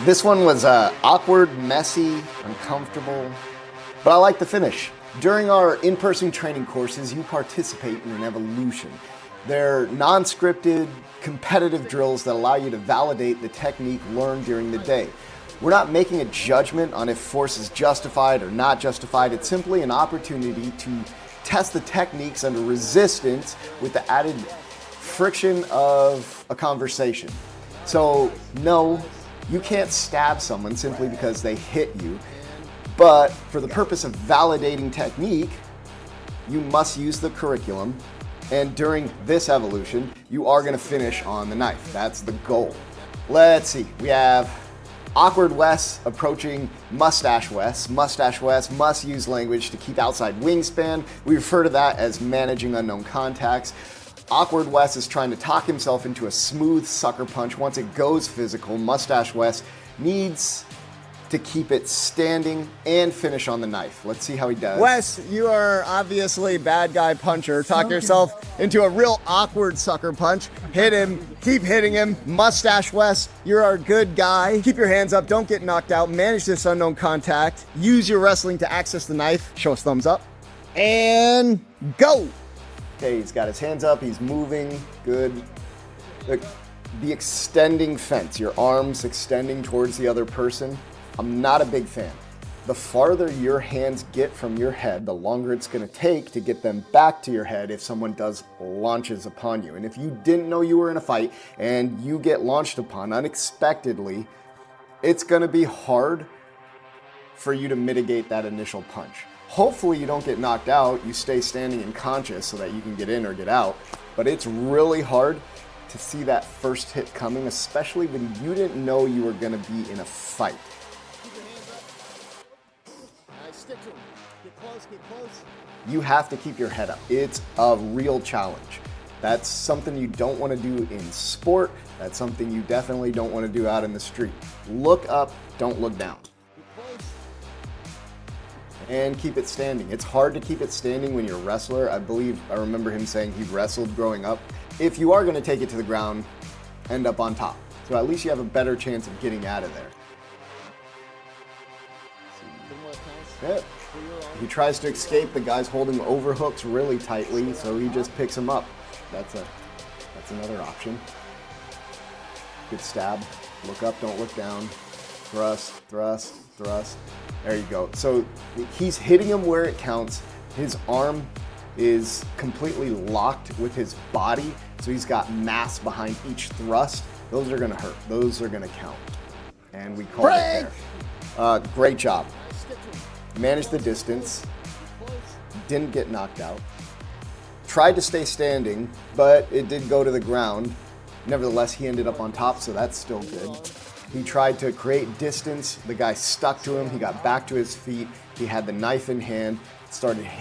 This one was awkward, messy, uncomfortable, but I like the finish. During our in-person training courses, you participate in an evolution. They're non-scripted, competitive drills that allow you to validate the technique learned during the day. We're not making a judgment on if force is justified or not justified. It's simply an opportunity to test the techniques under resistance with the added friction of a conversation. So no, you can't stab someone simply because they hit you, but for the purpose of validating technique, you must use the curriculum, and during this evolution, you are gonna finish on the knife. That's the goal. Let's see, we have Awkward Wes approaching Mustache Wes. Mustache Wes must use language to keep outside wingspan. We refer to that as managing unknown contacts. Awkward Wes is trying to talk himself into a smooth sucker punch. Once it goes physical, Mustache Wes needs to keep it standing and finish on the knife. Let's see how he does. Wes, you are obviously bad guy puncher. Talk yourself into a real awkward sucker punch. Hit him, keep hitting him. Mustache Wes, you're our good guy. Keep your hands up, don't get knocked out. Manage this unknown contact. Use your wrestling to access the knife. Show us thumbs up. And go. Okay, he's got his hands up, he's moving, good. Look, the extending fence, your arms extending towards the other person, I'm not a big fan. The farther your hands get from your head, the longer it's gonna take to get them back to your head if someone does launches upon you. And if you didn't know you were in a fight and you get launched upon unexpectedly, it's gonna be hard for you to mitigate that initial punch. Hopefully you don't get knocked out, you stay standing and conscious so that you can get in or get out, but it's really hard to see that first hit coming, especially when you didn't know you were gonna be in a fight. Stick to him. Get close, get close. You have to keep your head up. It's a real challenge. That's something you don't wanna do in sport, that's something you definitely don't wanna do out in the street. Look up, don't look down. And keep it standing. It's hard to keep it standing when you're a wrestler. I remember him saying he wrestled growing up. If you are gonna take it to the ground, end up on top. So at least you have a better chance of getting out of there. Yeah. He tries to escape, the guy's holding overhooks really tightly, so he just picks him up. That's another option. Good stab. Look up, don't look down. Thrust, thrust, thrust. There you go. So he's hitting him where it counts. His arm is completely locked with his body, so he's got mass behind each thrust. Those are gonna hurt. Those are gonna count. And we call it there. Great job. Managed the distance. Didn't get knocked out. Tried to stay standing, but it did go to the ground. Nevertheless, he ended up on top, so that's still good. He tried to create distance. The guy stuck to him. He got back to his feet. He had the knife in hand, started